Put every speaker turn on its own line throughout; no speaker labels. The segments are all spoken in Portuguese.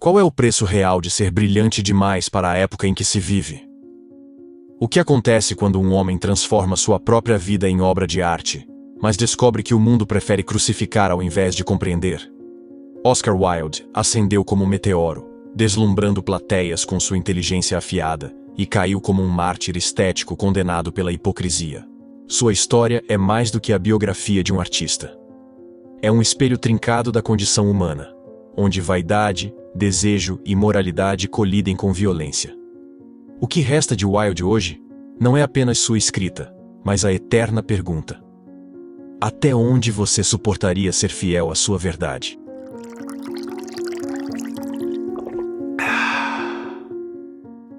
Qual é o preço real de ser brilhante demais para a época em que se vive? O que acontece quando um homem transforma sua própria vida em obra de arte, mas descobre que o mundo prefere crucificar ao invés de compreender? Oscar Wilde ascendeu como um meteoro, deslumbrando plateias com sua inteligência afiada, e caiu como um mártir estético condenado pela hipocrisia. Sua história é mais do que a biografia de um artista. É um espelho trincado da condição humana, onde vaidade, desejo e moralidade colidem com violência. O que resta de Wilde hoje não é apenas sua escrita, mas a eterna pergunta: até onde você suportaria ser fiel à sua verdade?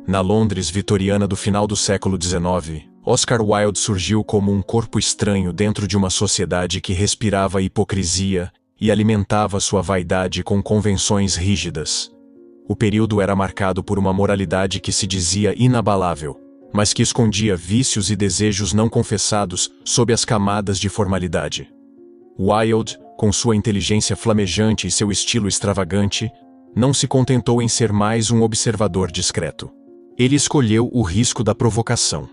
Na Londres vitoriana do final do século XIX, Oscar Wilde surgiu como um corpo estranho dentro de uma sociedade que respirava hipocrisia e alimentava sua vaidade com convenções rígidas. O período era marcado por uma moralidade que se dizia inabalável, mas que escondia vícios e desejos não confessados sob as camadas de formalidade. Wilde, com sua inteligência flamejante e seu estilo extravagante, não se contentou em ser mais um observador discreto. Ele escolheu o risco da provocação.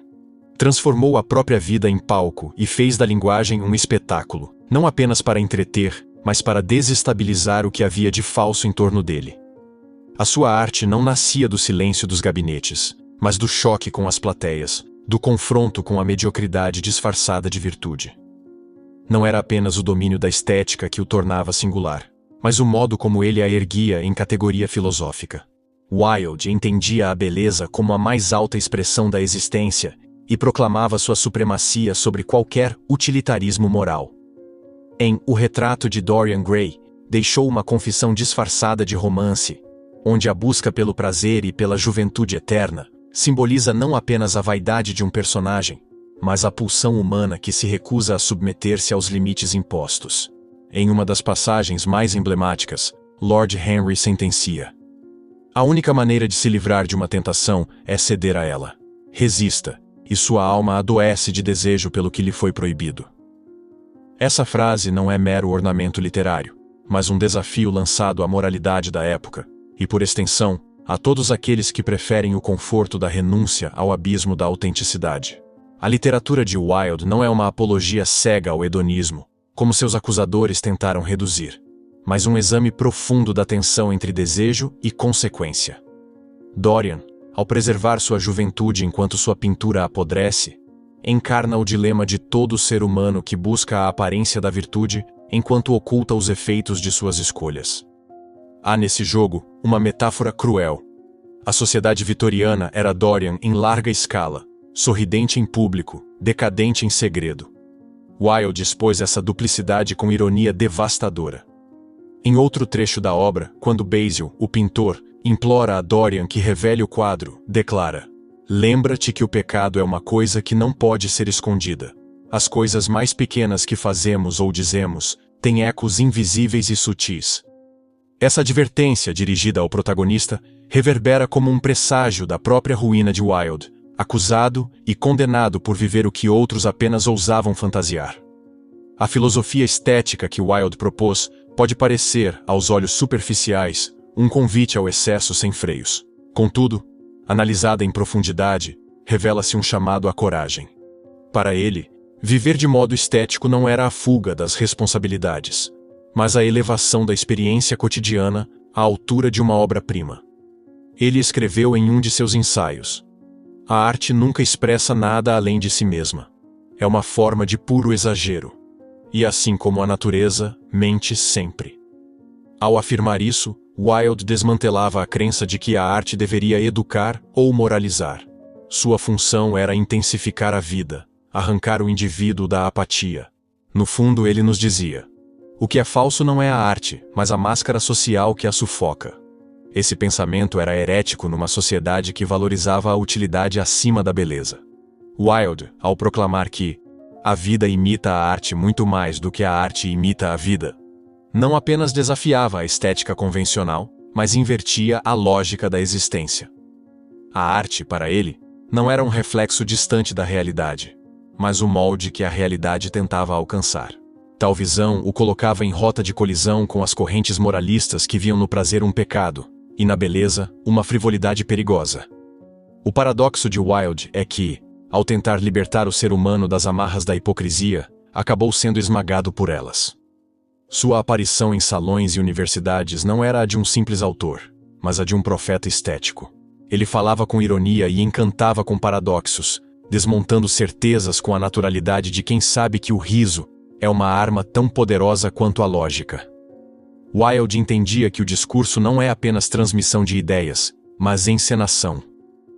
Transformou a própria vida em palco e fez da linguagem um espetáculo, não apenas para entreter, mas para desestabilizar o que havia de falso em torno dele. A sua arte não nascia do silêncio dos gabinetes, mas do choque com as plateias, do confronto com a mediocridade disfarçada de virtude. Não era apenas o domínio da estética que o tornava singular, mas o modo como ele a erguia em categoria filosófica. Wilde entendia a beleza como a mais alta expressão da existência e proclamava sua supremacia sobre qualquer utilitarismo moral. Em O Retrato de Dorian Gray, deixou uma confissão disfarçada de romance, onde a busca pelo prazer e pela juventude eterna simboliza não apenas a vaidade de um personagem, mas a pulsão humana que se recusa a submeter-se aos limites impostos. Em uma das passagens mais emblemáticas, Lord Henry sentencia: a única maneira de se livrar de uma tentação é ceder a ela. Resista, e sua alma adoece de desejo pelo que lhe foi proibido. Essa frase não é mero ornamento literário, mas um desafio lançado à moralidade da época, e por extensão, a todos aqueles que preferem o conforto da renúncia ao abismo da autenticidade. A literatura de Wilde não é uma apologia cega ao hedonismo, como seus acusadores tentaram reduzir, mas um exame profundo da tensão entre desejo e consequência. Dorian, ao preservar sua juventude enquanto sua pintura apodrece, encarna o dilema de todo ser humano que busca a aparência da virtude enquanto oculta os efeitos de suas escolhas. Há nesse jogo uma metáfora cruel. A sociedade vitoriana era Dorian em larga escala, sorridente em público, decadente em segredo. Wilde expôs essa duplicidade com ironia devastadora. Em outro trecho da obra, quando Basil, o pintor, implora a Dorian que revele o quadro, declara: lembra-te que o pecado é uma coisa que não pode ser escondida. As coisas mais pequenas que fazemos ou dizemos têm ecos invisíveis e sutis. Essa advertência dirigida ao protagonista reverbera como um presságio da própria ruína de Wilde, acusado e condenado por viver o que outros apenas ousavam fantasiar. A filosofia estética que Wilde propôs pode parecer, aos olhos superficiais, um convite ao excesso sem freios. Contudo, analisada em profundidade, revela-se um chamado à coragem. Para ele, viver de modo estético não era a fuga das responsabilidades, mas a elevação da experiência cotidiana à altura de uma obra-prima. Ele escreveu em um de seus ensaios: a arte nunca expressa nada além de si mesma. É uma forma de puro exagero. E assim como a natureza, mente sempre. Ao afirmar isso, Wilde desmantelava a crença de que a arte deveria educar ou moralizar. Sua função era intensificar a vida, arrancar o indivíduo da apatia. No fundo, ele nos dizia: o que é falso não é a arte, mas a máscara social que a sufoca. Esse pensamento era herético numa sociedade que valorizava a utilidade acima da beleza. Wilde, ao proclamar que a vida imita a arte muito mais do que a arte imita a vida, não apenas desafiava a estética convencional, mas invertia a lógica da existência. A arte, para ele, não era um reflexo distante da realidade, mas o molde que a realidade tentava alcançar. Tal visão o colocava em rota de colisão com as correntes moralistas que viam no prazer um pecado, e na beleza, uma frivolidade perigosa. O paradoxo de Wilde é que, ao tentar libertar o ser humano das amarras da hipocrisia, acabou sendo esmagado por elas. Sua aparição em salões e universidades não era a de um simples autor, mas a de um profeta estético. Ele falava com ironia e encantava com paradoxos, desmontando certezas com a naturalidade de quem sabe que o riso é uma arma tão poderosa quanto a lógica. Wilde entendia que o discurso não é apenas transmissão de ideias, mas encenação.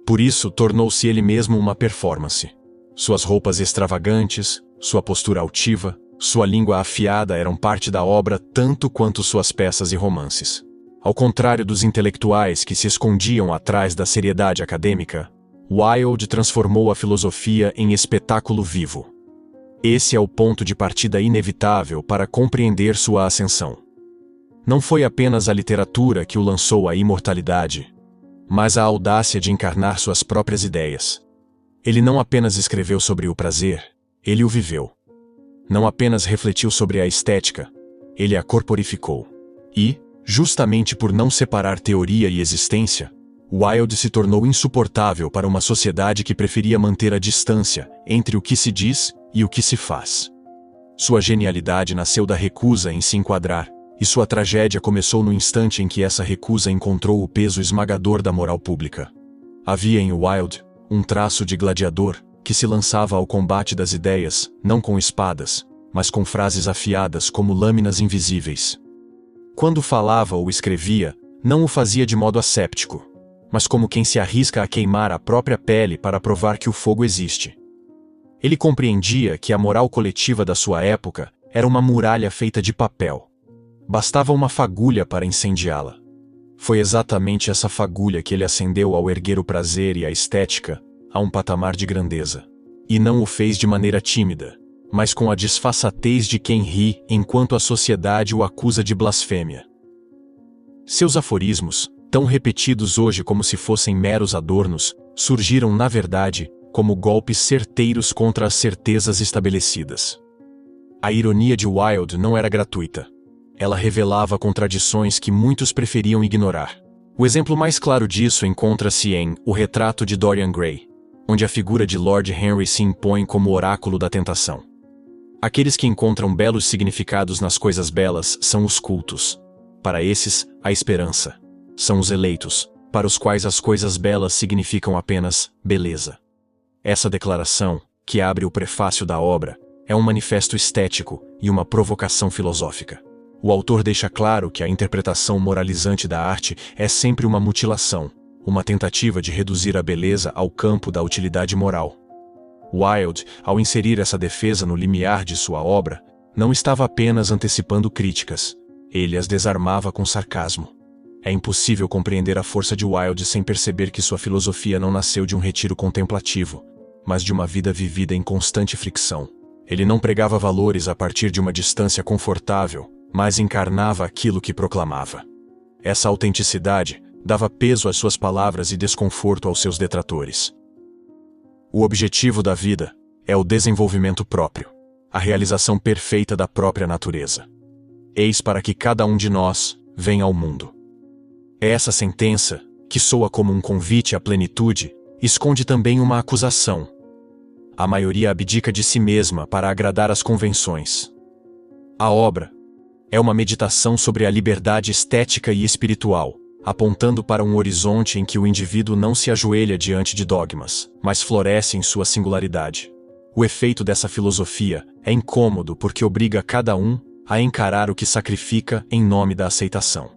Por isso, tornou-se ele mesmo uma performance. Suas roupas extravagantes, sua postura altiva, sua língua afiada eram parte da obra tanto quanto suas peças e romances. Ao contrário dos intelectuais que se escondiam atrás da seriedade acadêmica, Wilde transformou a filosofia em espetáculo vivo. Esse é o ponto de partida inevitável para compreender sua ascensão. Não foi apenas a literatura que o lançou à imortalidade, mas a audácia de encarnar suas próprias ideias. Ele não apenas escreveu sobre o prazer, ele o viveu. Não apenas refletiu sobre a estética, ele a corporificou. E, justamente por não separar teoria e existência, Wilde se tornou insuportável para uma sociedade que preferia manter a distância entre o que se diz e o que se faz. Sua genialidade nasceu da recusa em se enquadrar, e sua tragédia começou no instante em que essa recusa encontrou o peso esmagador da moral pública. Havia em Wilde um traço de gladiador que se lançava ao combate das ideias, não com espadas, mas com frases afiadas como lâminas invisíveis. Quando falava ou escrevia, não o fazia de modo asséptico, mas como quem se arrisca a queimar a própria pele para provar que o fogo existe. Ele compreendia que a moral coletiva da sua época era uma muralha feita de papel. Bastava uma fagulha para incendiá-la. Foi exatamente essa fagulha que ele acendeu ao erguer o prazer e a estética a um patamar de grandeza. E não o fez de maneira tímida, mas com a disfarçatez de quem ri enquanto a sociedade o acusa de blasfêmia. Seus aforismos, tão repetidos hoje como se fossem meros adornos, surgiram na verdade como golpes certeiros contra as certezas estabelecidas. A ironia de Wilde não era gratuita. Ela revelava contradições que muitos preferiam ignorar. O exemplo mais claro disso encontra-se em O Retrato de Dorian Gray, onde a figura de Lord Henry se impõe como oráculo da tentação. Aqueles que encontram belos significados nas coisas belas são os cultos. Para esses, a esperança. São os eleitos, para os quais as coisas belas significam apenas beleza. Essa declaração, que abre o prefácio da obra, é um manifesto estético e uma provocação filosófica. O autor deixa claro que a interpretação moralizante da arte é sempre uma mutilação, uma tentativa de reduzir a beleza ao campo da utilidade moral. Wilde, ao inserir essa defesa no limiar de sua obra, não estava apenas antecipando críticas, ele as desarmava com sarcasmo. É impossível compreender a força de Wilde sem perceber que sua filosofia não nasceu de um retiro contemplativo, mas de uma vida vivida em constante fricção. Ele não pregava valores a partir de uma distância confortável, mas encarnava aquilo que proclamava. Essa autenticidade dava peso às suas palavras e desconforto aos seus detratores. O objetivo da vida é o desenvolvimento próprio, a realização perfeita da própria natureza. Eis para que cada um de nós venha ao mundo. Essa sentença, que soa como um convite à plenitude, esconde também uma acusação. A maioria abdica de si mesma para agradar às convenções. A obra é uma meditação sobre a liberdade estética e espiritual, apontando para um horizonte em que o indivíduo não se ajoelha diante de dogmas, mas floresce em sua singularidade. O efeito dessa filosofia é incômodo porque obriga cada um a encarar o que sacrifica em nome da aceitação.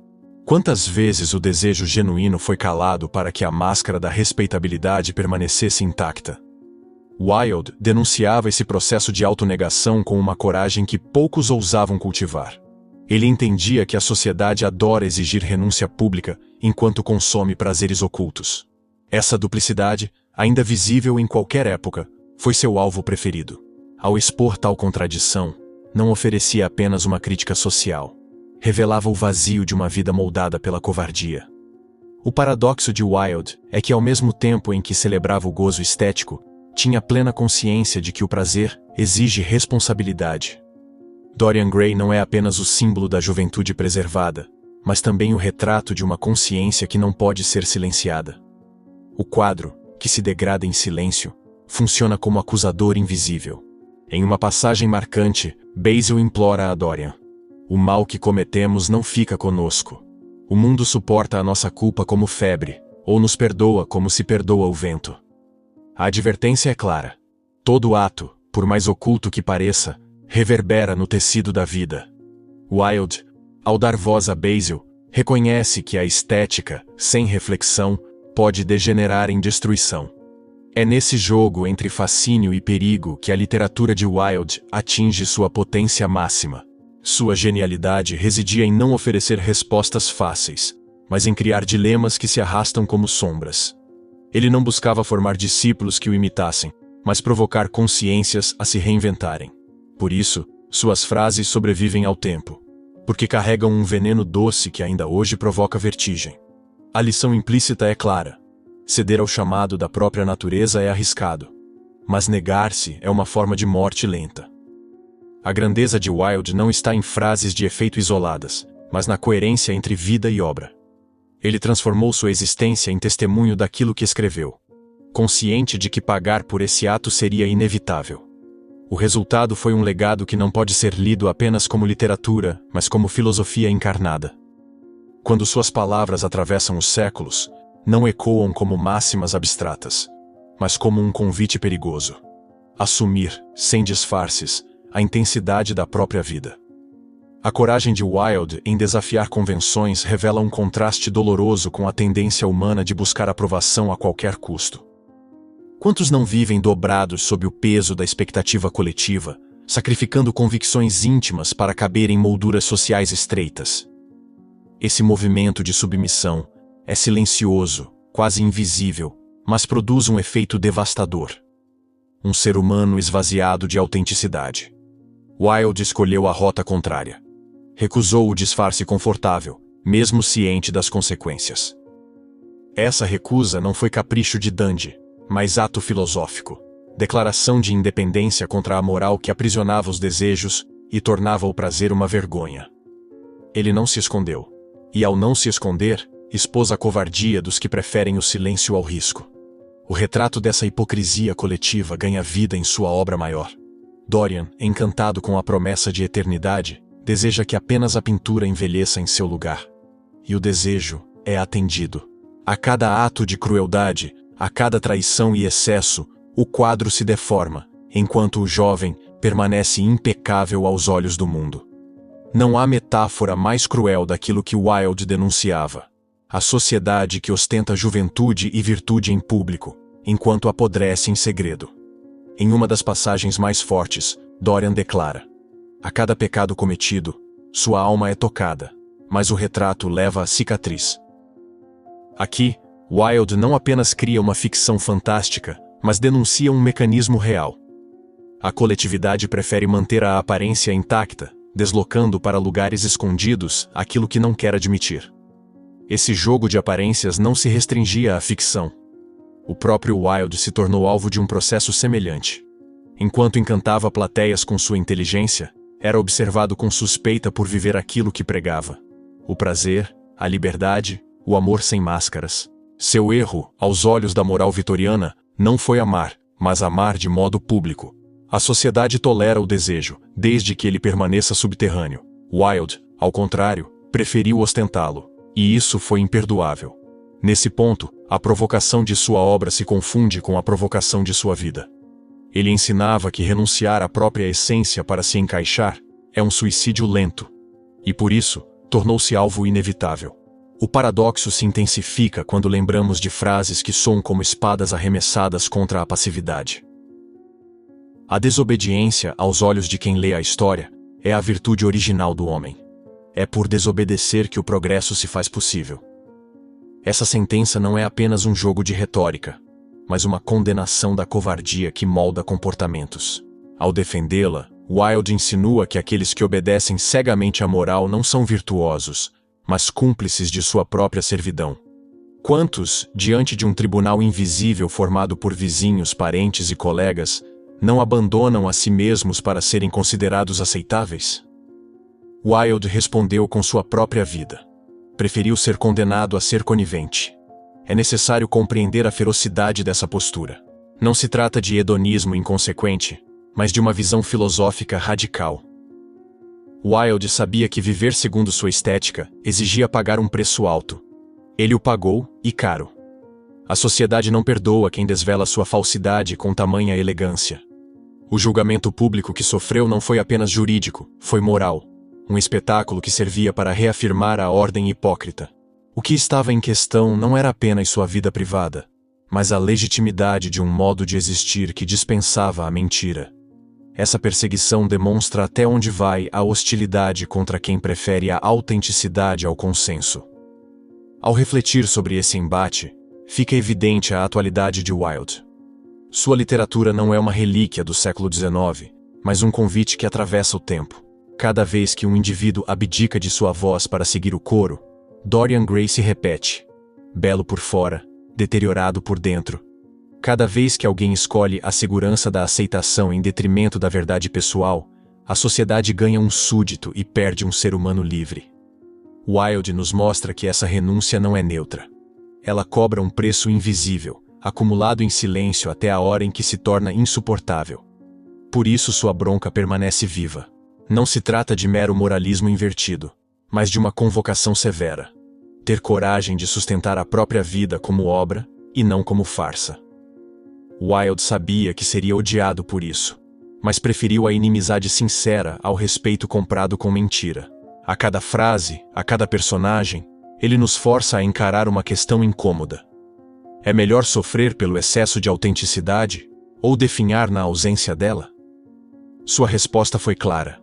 Quantas vezes o desejo genuíno foi calado para que a máscara da respeitabilidade permanecesse intacta? Wilde denunciava esse processo de autonegação com uma coragem que poucos ousavam cultivar. Ele entendia que a sociedade adora exigir renúncia pública enquanto consome prazeres ocultos. Essa duplicidade, ainda visível em qualquer época, foi seu alvo preferido. Ao expor tal contradição, não oferecia apenas uma crítica social. Revelava o vazio de uma vida moldada pela covardia. O paradoxo de Wilde é que, ao mesmo tempo em que celebrava o gozo estético, tinha plena consciência de que o prazer exige responsabilidade. Dorian Gray não é apenas o símbolo da juventude preservada, mas também o retrato de uma consciência que não pode ser silenciada. O quadro, que se degrada em silêncio, funciona como acusador invisível. Em uma passagem marcante, Basil implora a Dorian: o mal que cometemos não fica conosco. O mundo suporta a nossa culpa como febre, ou nos perdoa como se perdoa o vento. A advertência é clara. Todo ato, por mais oculto que pareça, reverbera no tecido da vida. Wilde, ao dar voz a Basil, reconhece que a estética, sem reflexão, pode degenerar em destruição. É nesse jogo entre fascínio e perigo que a literatura de Wilde atinge sua potência máxima. Sua genialidade residia em não oferecer respostas fáceis, mas em criar dilemas que se arrastam como sombras. Ele não buscava formar discípulos que o imitassem, mas provocar consciências a se reinventarem. Por isso, suas frases sobrevivem ao tempo, porque carregam um veneno doce que ainda hoje provoca vertigem. A lição implícita é clara. Ceder ao chamado da própria natureza é arriscado, mas negar-se é uma forma de morte lenta. A grandeza de Wilde não está em frases de efeito isoladas, mas na coerência entre vida e obra. Ele transformou sua existência em testemunho daquilo que escreveu, consciente de que pagar por esse ato seria inevitável. O resultado foi um legado que não pode ser lido apenas como literatura, mas como filosofia encarnada. Quando suas palavras atravessam os séculos, não ecoam como máximas abstratas, mas como um convite perigoso. Assumir, sem disfarces, a intensidade da própria vida. A coragem de Wilde em desafiar convenções revela um contraste doloroso com a tendência humana de buscar aprovação a qualquer custo. Quantos não vivem dobrados sob o peso da expectativa coletiva, sacrificando convicções íntimas para caber em molduras sociais estreitas? Esse movimento de submissão é silencioso, quase invisível, mas produz um efeito devastador. Um ser humano esvaziado de autenticidade. Wilde escolheu a rota contrária. Recusou o disfarce confortável, mesmo ciente das consequências. Essa recusa não foi capricho de dandy, mas ato filosófico, declaração de independência contra a moral que aprisionava os desejos e tornava o prazer uma vergonha. Ele não se escondeu, e ao não se esconder, expôs a covardia dos que preferem o silêncio ao risco. O retrato dessa hipocrisia coletiva ganha vida em sua obra maior. Dorian, encantado com a promessa de eternidade, deseja que apenas a pintura envelheça em seu lugar. E o desejo é atendido. A cada ato de crueldade, a cada traição e excesso, o quadro se deforma, enquanto o jovem permanece impecável aos olhos do mundo. Não há metáfora mais cruel daquilo que Wilde denunciava. A sociedade que ostenta juventude e virtude em público, enquanto apodrece em segredo. Em uma das passagens mais fortes, Dorian declara: a cada pecado cometido, sua alma é tocada, mas o retrato leva a cicatriz. Aqui, Wilde não apenas cria uma ficção fantástica, mas denuncia um mecanismo real. A coletividade prefere manter a aparência intacta, deslocando para lugares escondidos aquilo que não quer admitir. Esse jogo de aparências não se restringia à ficção. O próprio Wilde se tornou alvo de um processo semelhante. Enquanto encantava plateias com sua inteligência, era observado com suspeita por viver aquilo que pregava: o prazer, a liberdade, o amor sem máscaras. Seu erro, aos olhos da moral vitoriana, não foi amar, mas amar de modo público. A sociedade tolera o desejo, desde que ele permaneça subterrâneo. Wilde, ao contrário, preferiu ostentá-lo, e isso foi imperdoável. Nesse ponto, a provocação de sua obra se confunde com a provocação de sua vida. Ele ensinava que renunciar à própria essência para se encaixar é um suicídio lento, e por isso, tornou-se alvo inevitável. O paradoxo se intensifica quando lembramos de frases que soam como espadas arremessadas contra a passividade. A desobediência, aos olhos de quem lê a história, é a virtude original do homem. É por desobedecer que o progresso se faz possível. Essa sentença não é apenas um jogo de retórica, mas uma condenação da covardia que molda comportamentos. Ao defendê-la, Wilde insinua que aqueles que obedecem cegamente à moral não são virtuosos, mas cúmplices de sua própria servidão. Quantos, diante de um tribunal invisível formado por vizinhos, parentes e colegas, não abandonam a si mesmos para serem considerados aceitáveis? Wilde respondeu com sua própria vida. preferiu ser condenado a ser conivente. É necessário compreender a ferocidade dessa postura. Não se trata de hedonismo inconsequente, mas de uma visão filosófica radical. Wilde sabia que viver segundo sua estética exigia pagar um preço alto. Ele o pagou, e caro. A sociedade não perdoa quem desvela sua falsidade com tamanha elegância. O julgamento público que sofreu não foi apenas jurídico, foi moral. Um espetáculo que servia para reafirmar a ordem hipócrita. O que estava em questão não era apenas sua vida privada, mas a legitimidade de um modo de existir que dispensava a mentira. Essa perseguição demonstra até onde vai a hostilidade contra quem prefere a autenticidade ao consenso. Ao refletir sobre esse embate, fica evidente a atualidade de Wilde. Sua literatura não é uma relíquia do século XIX, mas um convite que atravessa o tempo. Cada vez que um indivíduo abdica de sua voz para seguir o coro, Dorian Gray se repete, belo por fora, deteriorado por dentro. Cada vez que alguém escolhe a segurança da aceitação em detrimento da verdade pessoal, a sociedade ganha um súdito e perde um ser humano livre. Wilde nos mostra que essa renúncia não é neutra. Ela cobra um preço invisível, acumulado em silêncio até a hora em que se torna insuportável. Por isso sua bronca permanece viva. Não se trata de mero moralismo invertido, mas de uma convocação severa. Ter coragem de sustentar a própria vida como obra, e não como farsa. Wilde sabia que seria odiado por isso, mas preferiu a inimizade sincera ao respeito comprado com mentira. A cada frase, a cada personagem, ele nos força a encarar uma questão incômoda. É melhor sofrer pelo excesso de autenticidade, ou definhar na ausência dela? Sua resposta foi clara.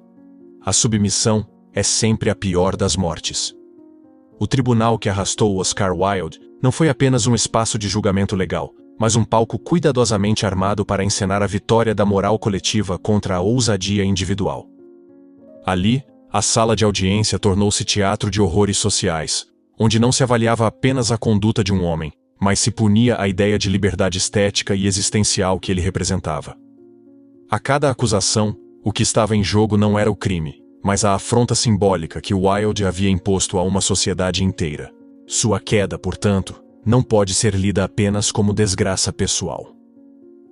A submissão é sempre a pior das mortes. O tribunal que arrastou Oscar Wilde não foi apenas um espaço de julgamento legal, mas um palco cuidadosamente armado para encenar a vitória da moral coletiva contra a ousadia individual. Ali, a sala de audiência tornou-se teatro de horrores sociais, onde não se avaliava apenas a conduta de um homem, mas se punia a ideia de liberdade estética e existencial que ele representava. A cada acusação, o que estava em jogo não era o crime, mas a afronta simbólica que Wilde havia imposto a uma sociedade inteira. Sua queda, portanto, não pode ser lida apenas como desgraça pessoal.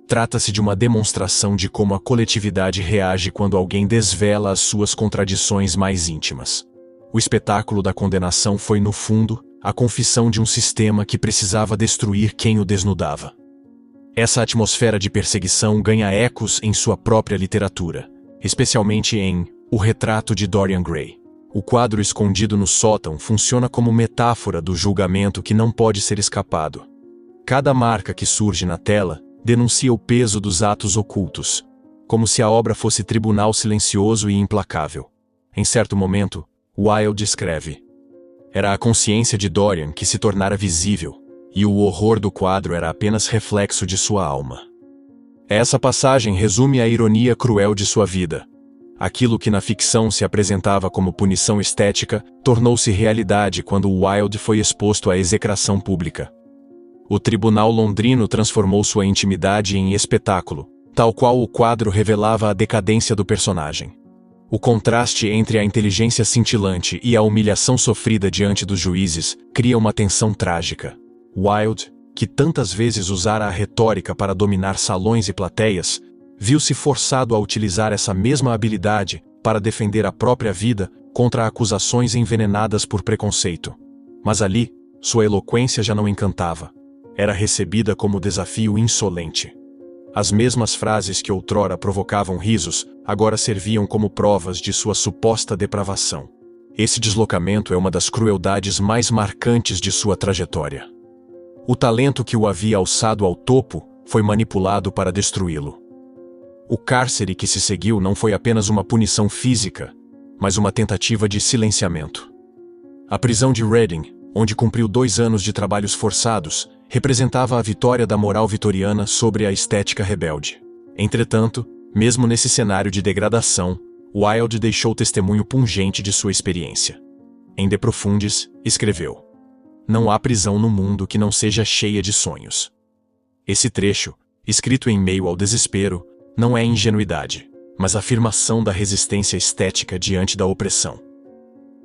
Trata-se de uma demonstração de como a coletividade reage quando alguém desvela as suas contradições mais íntimas. O espetáculo da condenação foi, no fundo, a confissão de um sistema que precisava destruir quem o desnudava. Essa atmosfera de perseguição ganha ecos em sua própria literatura, especialmente em O Retrato de Dorian Gray. O quadro escondido no sótão funciona como metáfora do julgamento que não pode ser escapado. Cada marca que surge na tela denuncia o peso dos atos ocultos, como se a obra fosse tribunal silencioso e implacável. Em certo momento, Wilde escreve: era a consciência de Dorian que se tornara visível, e o horror do quadro era apenas reflexo de sua alma. Essa passagem resume a ironia cruel de sua vida. Aquilo que na ficção se apresentava como punição estética tornou-se realidade quando Wilde foi exposto à execração pública. O tribunal londrino transformou sua intimidade em espetáculo, tal qual o quadro revelava a decadência do personagem. O contraste entre a inteligência cintilante e a humilhação sofrida diante dos juízes cria uma tensão trágica. Wilde, que tantas vezes usara a retórica para dominar salões e plateias, viu-se forçado a utilizar essa mesma habilidade para defender a própria vida contra acusações envenenadas por preconceito. Mas ali, sua eloquência já não encantava. Era recebida como desafio insolente. As mesmas frases que outrora provocavam risos, agora serviam como provas de sua suposta depravação. Esse deslocamento é uma das crueldades mais marcantes de sua trajetória. O talento que o havia alçado ao topo foi manipulado para destruí-lo. O cárcere que se seguiu não foi apenas uma punição física, mas uma tentativa de silenciamento. A prisão de Reading, onde cumpriu 2 anos de trabalhos forçados, representava a vitória da moral vitoriana sobre a estética rebelde. Entretanto, mesmo nesse cenário de degradação, Wilde deixou testemunho pungente de sua experiência. Em De Profundis, escreveu: não há prisão no mundo que não seja cheia de sonhos. Esse trecho, escrito em meio ao desespero, não é ingenuidade, mas afirmação da resistência estética diante da opressão.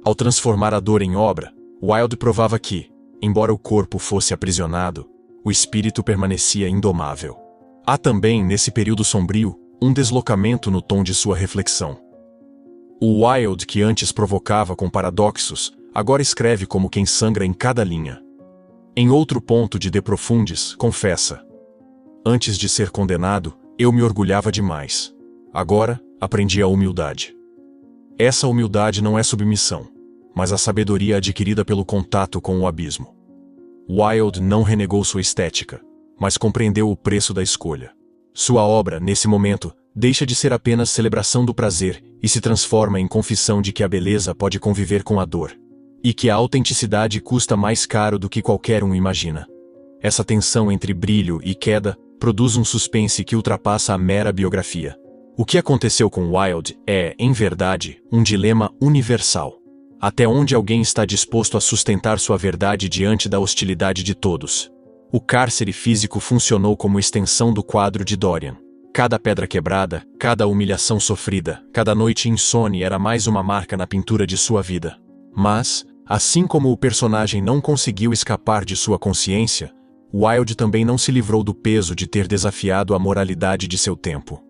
Ao transformar a dor em obra, Wilde provava que, embora o corpo fosse aprisionado, o espírito permanecia indomável. Há também, nesse período sombrio, um deslocamento no tom de sua reflexão. O Wilde, que antes provocava com paradoxos, agora escreve como quem sangra em cada linha. Em outro ponto de De Profundis, confessa: antes de ser condenado, eu me orgulhava demais. Agora, aprendi a humildade. Essa humildade não é submissão, mas a sabedoria adquirida pelo contato com o abismo. Wilde não renegou sua estética, mas compreendeu o preço da escolha. Sua obra, nesse momento, deixa de ser apenas celebração do prazer e se transforma em confissão de que a beleza pode conviver com a dor, e que a autenticidade custa mais caro do que qualquer um imagina. Essa tensão entre brilho e queda produz um suspense que ultrapassa a mera biografia. O que aconteceu com Wilde é, em verdade, um dilema universal. Até onde alguém está disposto a sustentar sua verdade diante da hostilidade de todos? O cárcere físico funcionou como extensão do quadro de Dorian. Cada pedra quebrada, cada humilhação sofrida, cada noite insone era mais uma marca na pintura de sua vida. Mas, assim como o personagem não conseguiu escapar de sua consciência, Wilde também não se livrou do peso de ter desafiado a moralidade de seu tempo.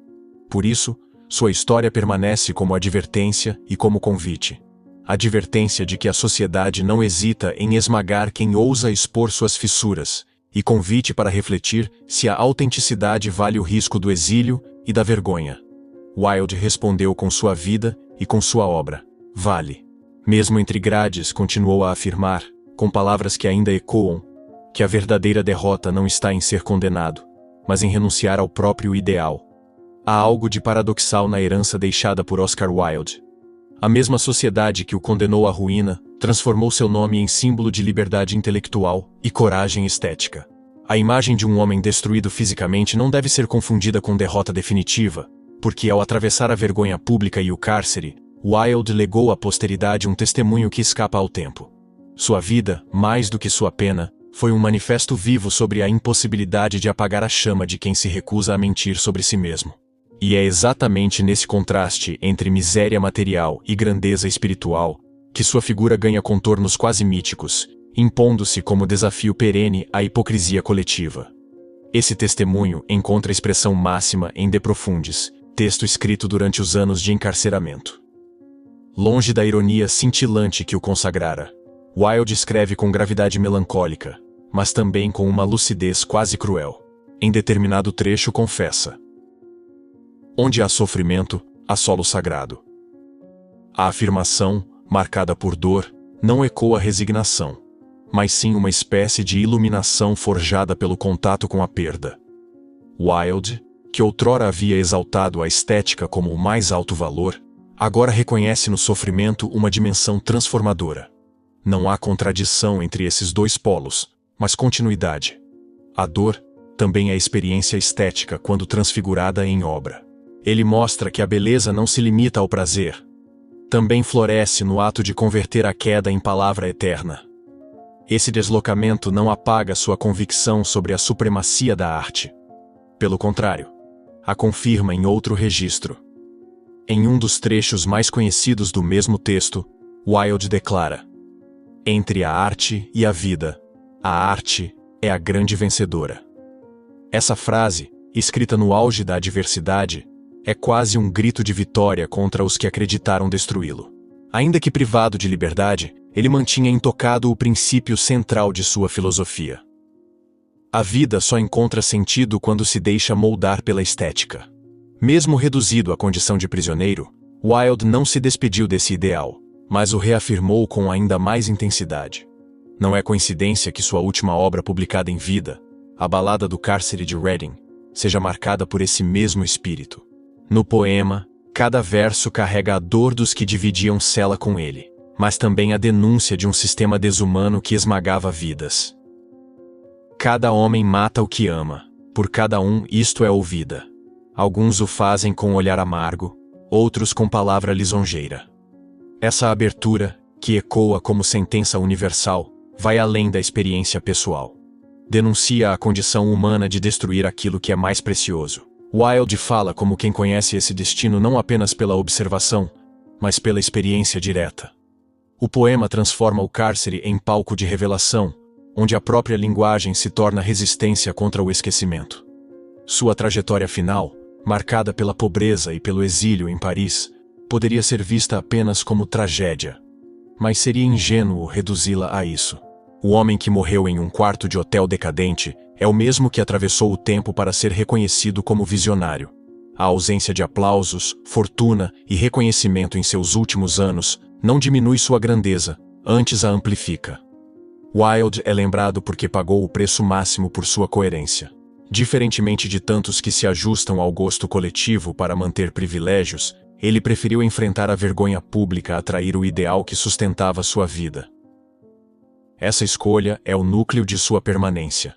Por isso, sua história permanece como advertência e como convite. Advertência de que a sociedade não hesita em esmagar quem ousa expor suas fissuras, e convite para refletir se a autenticidade vale o risco do exílio e da vergonha. Wilde respondeu com sua vida e com sua obra: vale. Mesmo entre grades, continuou a afirmar, com palavras que ainda ecoam, que a verdadeira derrota não está em ser condenado, mas em renunciar ao próprio ideal. Há algo de paradoxal na herança deixada por Oscar Wilde. A mesma sociedade que o condenou à ruína transformou seu nome em símbolo de liberdade intelectual e coragem estética. A imagem de um homem destruído fisicamente não deve ser confundida com derrota definitiva, porque ao atravessar a vergonha pública e o cárcere, Wilde legou à posteridade um testemunho que escapa ao tempo. Sua vida, mais do que sua pena, foi um manifesto vivo sobre a impossibilidade de apagar a chama de quem se recusa a mentir sobre si mesmo. E é exatamente nesse contraste entre miséria material e grandeza espiritual que sua figura ganha contornos quase míticos, impondo-se como desafio perene à hipocrisia coletiva. Esse testemunho encontra expressão máxima em De Profundis, texto escrito durante os anos de encarceramento. Longe da ironia cintilante que o consagrara, Wilde escreve com gravidade melancólica, mas também com uma lucidez quase cruel. Em determinado trecho confessa: onde há sofrimento, há solo sagrado. A afirmação, marcada por dor, não ecoa resignação, mas sim uma espécie de iluminação forjada pelo contato com a perda. Wilde, que outrora havia exaltado a estética como o mais alto valor, agora reconhece no sofrimento uma dimensão transformadora. Não há contradição entre esses dois polos, mas continuidade. A dor também é experiência estética quando transfigurada em obra. Ele mostra que a beleza não se limita ao prazer. Também floresce no ato de converter a queda em palavra eterna. Esse deslocamento não apaga sua convicção sobre a supremacia da arte. Pelo contrário, a confirma em outro registro. Em um dos trechos mais conhecidos do mesmo texto, Wilde declara: entre a arte e a vida, a arte é a grande vencedora. Essa frase, escrita no auge da adversidade, é quase um grito de vitória contra os que acreditaram destruí-lo. Ainda que privado de liberdade, ele mantinha intocado o princípio central de sua filosofia. A vida só encontra sentido quando se deixa moldar pela estética. Mesmo reduzido à condição de prisioneiro, Wilde não se despediu desse ideal, mas o reafirmou com ainda mais intensidade. Não é coincidência que sua última obra publicada em vida, A Balada do Cárcere de Reading, seja marcada por esse mesmo espírito. No poema, cada verso carrega a dor dos que dividiam cela com ele, mas também a denúncia de um sistema desumano que esmagava vidas. Cada homem mata o que ama, por cada um isto é ouvida. Alguns o fazem com olhar amargo, outros com palavra lisonjeira. Essa abertura, que ecoa como sentença universal, vai além da experiência pessoal. Denuncia a condição humana de destruir aquilo que é mais precioso. Wilde fala como quem conhece esse destino não apenas pela observação, mas pela experiência direta. O poema transforma o cárcere em palco de revelação, onde a própria linguagem se torna resistência contra o esquecimento. Sua trajetória final, marcada pela pobreza e pelo exílio em Paris, poderia ser vista apenas como tragédia. Mas seria ingênuo reduzi-la a isso. O homem que morreu em um quarto de hotel decadente é o mesmo que atravessou o tempo para ser reconhecido como visionário. A ausência de aplausos, fortuna e reconhecimento em seus últimos anos não diminui sua grandeza, antes a amplifica. Wilde é lembrado porque pagou o preço máximo por sua coerência. Diferentemente de tantos que se ajustam ao gosto coletivo para manter privilégios, ele preferiu enfrentar a vergonha pública a trair o ideal que sustentava sua vida. Essa escolha é o núcleo de sua permanência.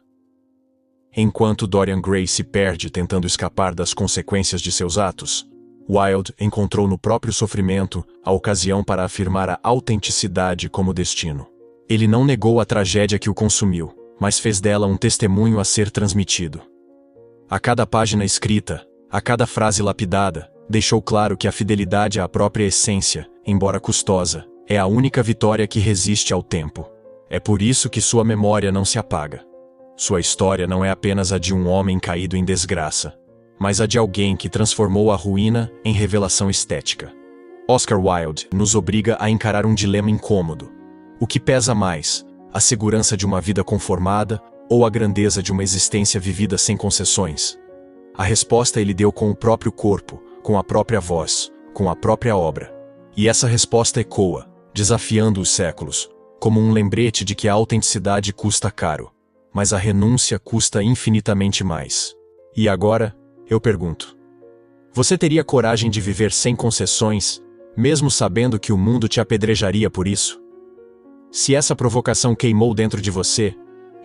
Enquanto Dorian Gray se perde tentando escapar das consequências de seus atos, Wilde encontrou no próprio sofrimento a ocasião para afirmar a autenticidade como destino. Ele não negou a tragédia que o consumiu, mas fez dela um testemunho a ser transmitido. A cada página escrita, a cada frase lapidada, deixou claro que a fidelidade à própria essência, embora custosa, é a única vitória que resiste ao tempo. É por isso que sua memória não se apaga. Sua história não é apenas a de um homem caído em desgraça, mas a de alguém que transformou a ruína em revelação estética. Oscar Wilde nos obriga a encarar um dilema incômodo. O que pesa mais, a segurança de uma vida conformada ou a grandeza de uma existência vivida sem concessões? A resposta ele deu com o próprio corpo, com a própria voz, com a própria obra. E essa resposta ecoa, desafiando os séculos, como um lembrete de que a autenticidade custa caro, mas a renúncia custa infinitamente mais. E agora, eu pergunto: você teria coragem de viver sem concessões, mesmo sabendo que o mundo te apedrejaria por isso? Se essa provocação queimou dentro de você,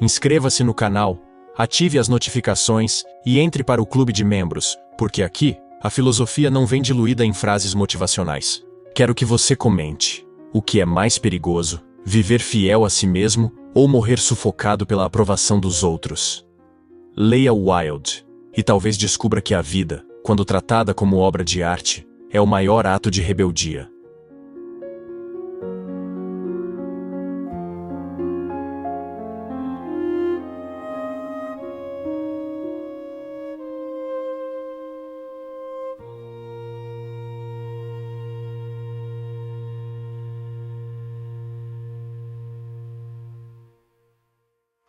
inscreva-se no canal, ative as notificações e entre para o clube de membros, porque aqui, a filosofia não vem diluída em frases motivacionais. Quero que você comente: o que é mais perigoso, viver fiel a si mesmo ou morrer sufocado pela aprovação dos outros? Leia Wilde, e talvez descubra que a vida, quando tratada como obra de arte, é o maior ato de rebeldia.